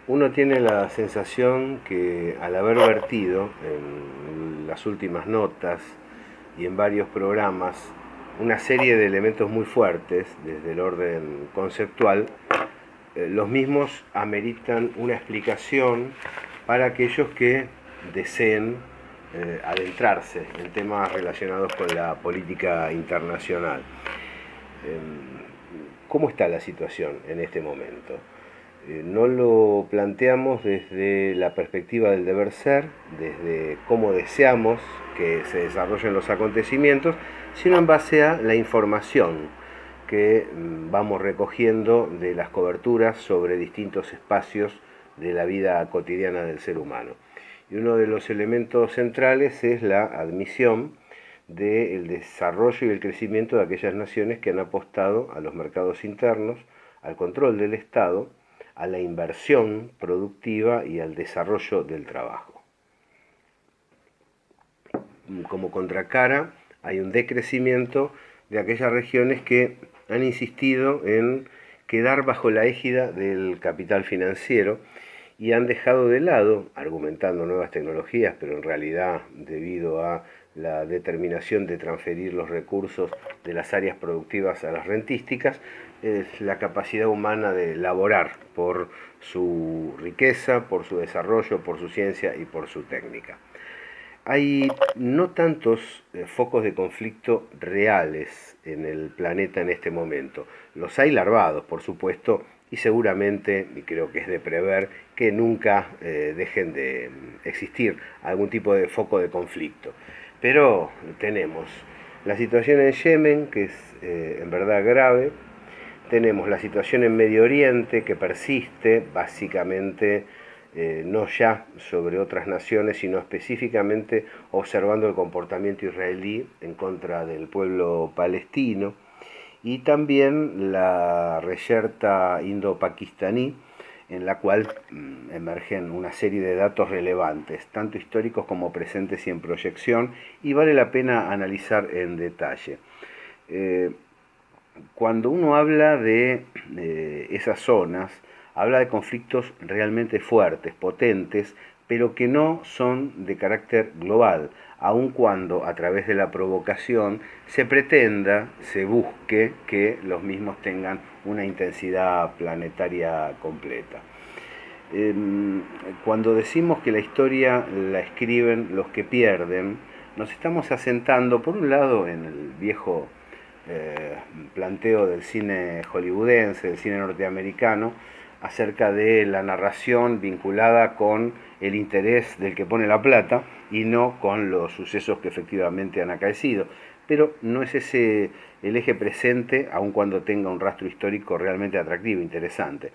Uno tiene la sensación que al haber vertido en las últimas notas y en varios programas una serie de elementos muy fuertes desde el orden conceptual, los mismos ameritan una explicación para aquellos que deseen adentrarse en temas relacionados con la política internacional. ¿Cómo está la situación en este momento? No lo planteamos desde la perspectiva del deber ser, desde cómo deseamos que se desarrollen los acontecimientos, sino en base a la información que vamos recogiendo de las coberturas sobre distintos espacios de la vida cotidiana del ser humano. Y uno de los elementos centrales es la admisión del desarrollo y el crecimiento de aquellas naciones que han apostado a los mercados internos, al control del Estado, a la inversión productiva y al desarrollo del trabajo. Como contracara, hay un decrecimiento de aquellas regiones que han insistido en quedar bajo la égida del capital financiero y han dejado de lado, argumentando nuevas tecnologías, pero en realidad debido a la determinación de transferir los recursos de las áreas productivas a las rentísticas, es la capacidad humana de laborar por su riqueza, por su desarrollo, por su ciencia y por su técnica. Hay no tantos focos de conflicto reales en el planeta en este momento. Los hay larvados, por supuesto, y seguramente, y creo que es de prever, que nunca dejen de existir algún tipo de foco de conflicto. Pero tenemos la situación en Yemen, que es en verdad grave. Tenemos la situación en Medio Oriente, que persiste, básicamente no ya sobre otras naciones, sino específicamente observando el comportamiento israelí en contra del pueblo palestino, y también la reyerta indo-pakistaní, en la cual emergen una serie de datos relevantes, tanto históricos como presentes y en proyección, y vale la pena analizar en detalle. Cuando uno habla de esas zonas, habla de conflictos realmente fuertes, potentes, pero que no son de carácter global, aun cuando a través de la provocación se pretenda, se busque que los mismos tengan una intensidad planetaria completa. Cuando decimos que la historia la escriben los que pierden, nos estamos asentando, por un lado, en el viejo planteo del cine hollywoodense, del cine norteamericano, acerca de la narración vinculada con el interés del que pone la plata y no con los sucesos que efectivamente han acaecido. Pero no es ese el eje presente, aun cuando tenga un rastro histórico realmente atractivo, interesante.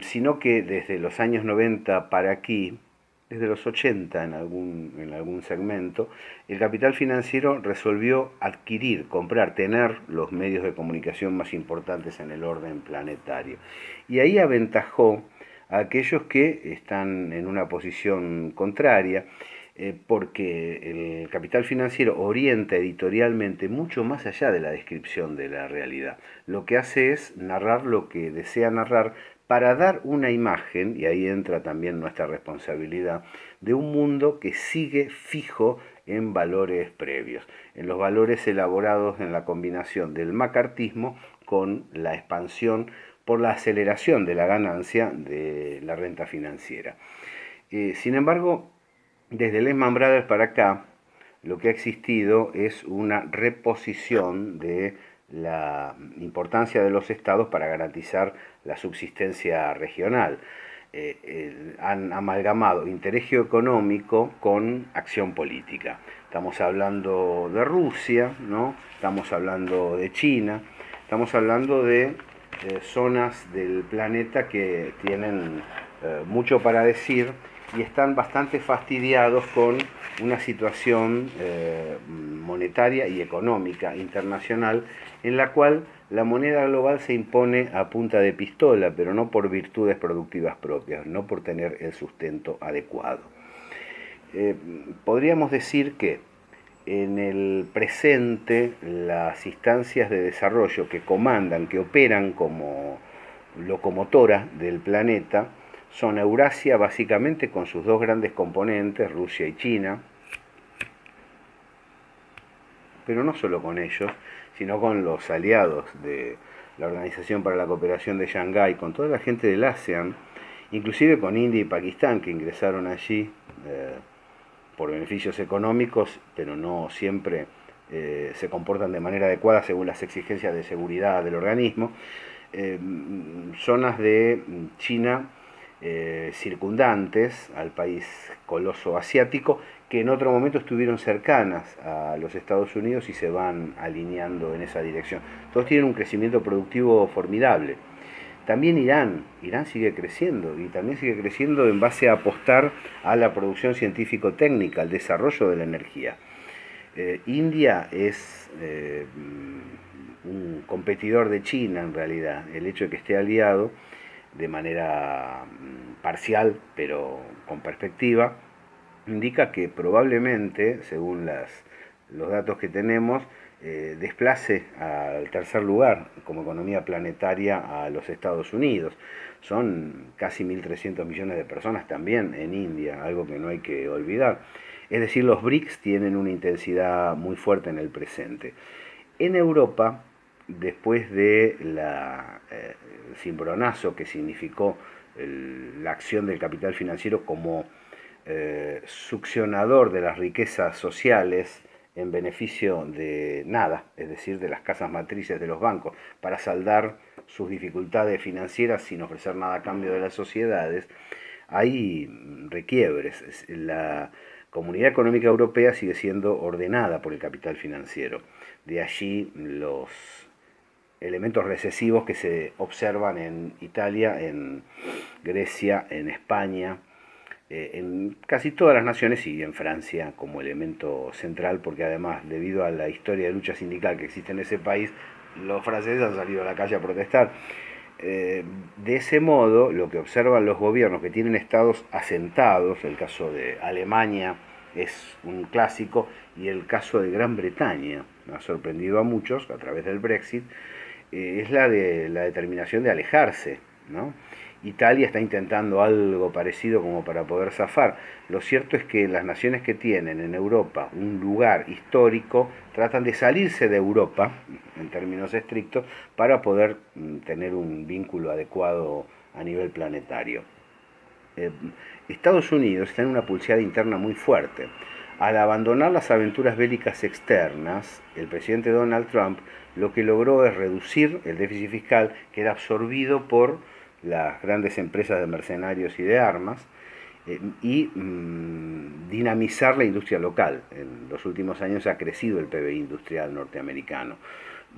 Sino que desde los años 90 para aquí, desde los 80 en algún segmento, el capital financiero resolvió adquirir, comprar, tener los medios de comunicación más importantes en el orden planetario. Y ahí aventajó a aquellos que están en una posición contraria, porque el capital financiero orienta editorialmente mucho más allá de la descripción de la realidad. Lo que hace es narrar lo que desea narrar para dar una imagen, y ahí entra también nuestra responsabilidad, de un mundo que sigue fijo en valores previos, en los valores elaborados en la combinación del macartismo con la expansión por la aceleración de la ganancia de la renta financiera. Sin embargo, desde Lehman Brothers para acá, lo que ha existido es una reposición de la importancia de los estados para garantizar la subsistencia regional. Han amalgamado interés geoeconómico con acción política. Estamos hablando de Rusia, ¿no? Estamos hablando de China, estamos hablando de zonas del planeta que tienen mucho para decir y están bastante fastidiados con una situación monetaria y económica internacional en la cual la moneda global se impone a punta de pistola, pero no por virtudes productivas propias, no por tener el sustento adecuado. Podríamos decir que en el presente las instancias de desarrollo que comandan, que operan como locomotora del planeta, son Eurasia básicamente con sus dos grandes componentes, Rusia y China, pero no solo con ellos, sino con los aliados de la Organización para la Cooperación de Shanghái, con toda la gente del ASEAN, inclusive con India y Pakistán, que ingresaron allí por beneficios económicos, pero no siempre se comportan de manera adecuada según las exigencias de seguridad del organismo. Zonas de China circundantes al país coloso asiático, que en otro momento estuvieron cercanas a los Estados Unidos y se van alineando en esa dirección. Todos tienen un crecimiento productivo formidable. También Irán sigue creciendo y también sigue creciendo en base a apostar a la producción científico-técnica, al desarrollo de la energía. India es un competidor de China en realidad. El hecho de que esté aliado de manera parcial pero con perspectiva indica que probablemente, según los datos que tenemos, desplace al tercer lugar como economía planetaria a los Estados Unidos. Son casi 1.300 millones de personas también en India, algo que no hay que olvidar. Es decir, los BRICS tienen una intensidad muy fuerte en el presente. En Europa, después de el cimbronazo que significó la acción del capital financiero como succionador de las riquezas sociales en beneficio de nada, es decir, de las casas matrices de los bancos, para saldar sus dificultades financieras sin ofrecer nada a cambio de las sociedades, hay requiebres. La Comunidad Económica Europea sigue siendo ordenada por el capital financiero. De allí los elementos recesivos que se observan en Italia, en Grecia, en España, en casi todas las naciones y en Francia como elemento central, porque además, debido a la historia de lucha sindical que existe en ese país, los franceses han salido a la calle a protestar. De ese modo, lo que observan los gobiernos que tienen estados asentados, el caso de Alemania es un clásico, y el caso de Gran Bretaña, ha sorprendido a muchos a través del Brexit, es la de la determinación de alejarse, ¿no? Italia está intentando algo parecido como para poder zafar. Lo cierto es que las naciones que tienen en Europa un lugar histórico tratan de salirse de Europa, en términos estrictos, para poder tener un vínculo adecuado a nivel planetario. Estados Unidos está en una pulseada interna muy fuerte. Al abandonar las aventuras bélicas externas, el presidente Donald Trump lo que logró es reducir el déficit fiscal que era absorbido por las grandes empresas de mercenarios y de armas, y dinamizar la industria local. En los últimos años ha crecido el PBI industrial norteamericano.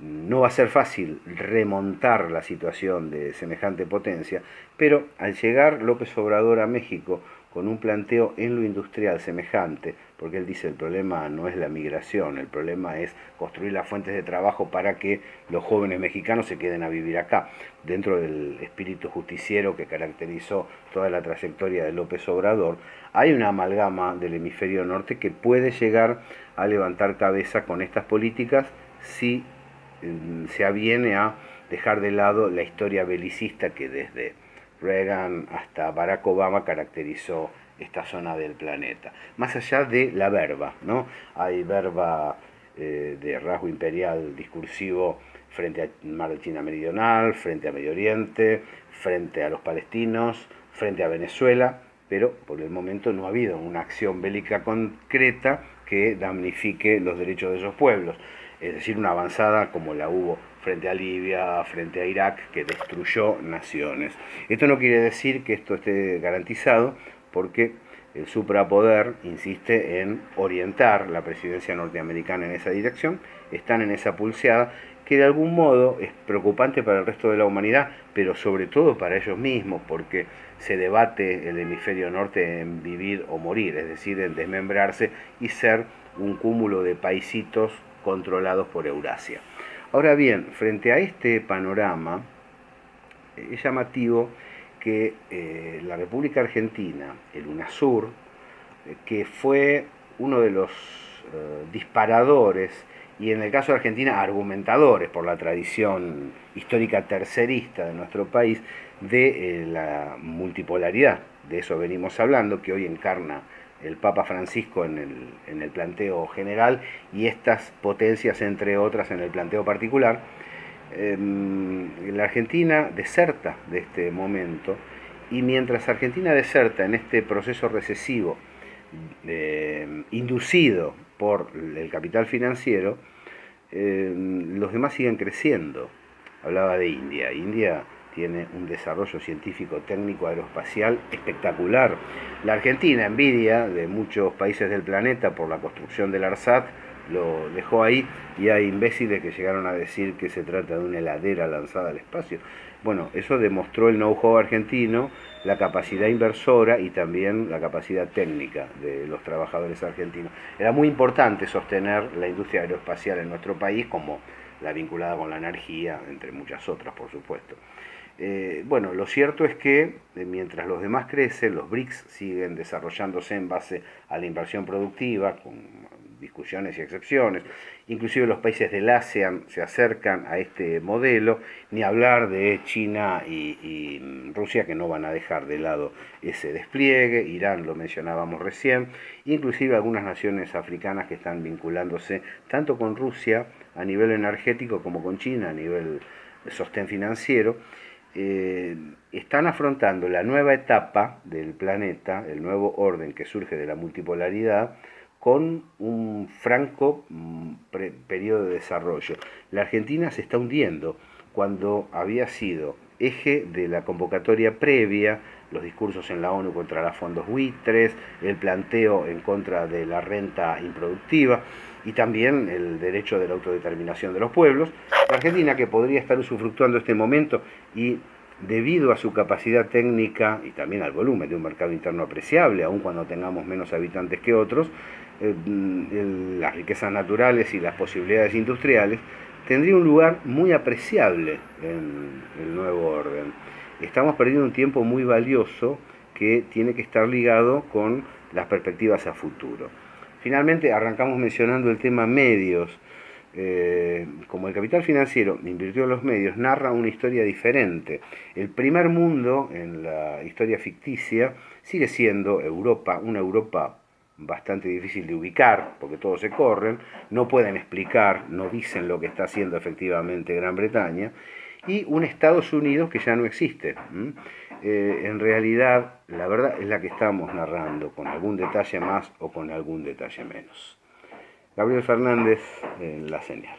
No va a ser fácil remontar la situación de semejante potencia, pero al llegar López Obrador a México con un planteo en lo industrial semejante, porque él dice el problema no es la migración, el problema es construir las fuentes de trabajo para que los jóvenes mexicanos se queden a vivir acá, dentro del espíritu justiciero que caracterizó toda la trayectoria de López Obrador. Hay una amalgama del hemisferio norte que puede llegar a levantar cabeza con estas políticas si se aviene a dejar de lado la historia belicista que desde Reagan hasta Barack Obama caracterizó esta zona del planeta. Más allá de la verba, ¿no? Hay verba de rasgo imperial discursivo frente a Mar de China Meridional, frente a Medio Oriente, frente a los palestinos, frente a Venezuela, pero por el momento no ha habido una acción bélica concreta que damnifique los derechos de esos pueblos. Es decir, una avanzada como la hubo frente a Libia, frente a Irak, que destruyó naciones. Esto no quiere decir que esto esté garantizado, porque el suprapoder insiste en orientar la presidencia norteamericana en esa dirección, están en esa pulseada, que de algún modo es preocupante para el resto de la humanidad, pero sobre todo para ellos mismos, porque se debate el hemisferio norte en vivir o morir, es decir, en desmembrarse y ser un cúmulo de paisitos controlados por Eurasia. Ahora bien, frente a este panorama, es llamativo que la República Argentina, el UNASUR, que fue uno de los disparadores, y en el caso de Argentina argumentadores por la tradición histórica tercerista de nuestro país, de la multipolaridad. De eso venimos hablando, que hoy encarna el Papa Francisco en el planteo general y estas potencias, entre otras, en el planteo particular. La Argentina deserta de este momento, y mientras Argentina deserta en este proceso recesivo inducido por el capital financiero, los demás siguen creciendo. Hablaba de India. India tiene un desarrollo científico, técnico, aeroespacial espectacular. La Argentina, envidia de muchos países del planeta por la construcción del ARSAT, lo dejó ahí, y hay imbéciles que llegaron a decir que se trata de una heladera lanzada al espacio. Bueno, eso demostró el know-how argentino, la capacidad inversora y también la capacidad técnica de los trabajadores argentinos. Era muy importante sostener la industria aeroespacial en nuestro país, como la vinculada con la energía, entre muchas otras, por supuesto. Bueno, lo cierto es que mientras los demás crecen, los BRICS siguen desarrollándose en base a la inversión productiva, con discusiones y excepciones. Inclusive los países del ASEAN se acercan a este modelo, ni hablar de China y Rusia, que no van a dejar de lado ese despliegue. Irán lo mencionábamos recién, inclusive algunas naciones africanas que están vinculándose tanto con Rusia a nivel energético como con China a nivel de sostén financiero. Están afrontando la nueva etapa del planeta, el nuevo orden que surge de la multipolaridad, con un franco periodo de desarrollo. La Argentina se está hundiendo cuando había sido eje de la convocatoria previa, los discursos en la ONU contra los fondos buitres, el planteo en contra de la renta improductiva y también el derecho de la autodeterminación de los pueblos. La Argentina, que podría estar usufructuando este momento, y debido a su capacidad técnica y también al volumen de un mercado interno apreciable, aun cuando tengamos menos habitantes que otros, las riquezas naturales y las posibilidades industriales, tendría un lugar muy apreciable en el nuevo orden. Estamos perdiendo un tiempo muy valioso que tiene que estar ligado con las perspectivas a futuro. Finalmente, arrancamos mencionando el tema medios. Como el capital financiero invirtió en los medios, narra una historia diferente. El primer mundo en la historia ficticia sigue siendo Europa, una Europa bastante difícil de ubicar, porque todos se corren, no pueden explicar, no dicen lo que está haciendo efectivamente Gran Bretaña, y un Estados Unidos que ya no existe. En realidad, la verdad es la que estamos narrando, con algún detalle más o con algún detalle menos. Gabriel Fernández en La Señal.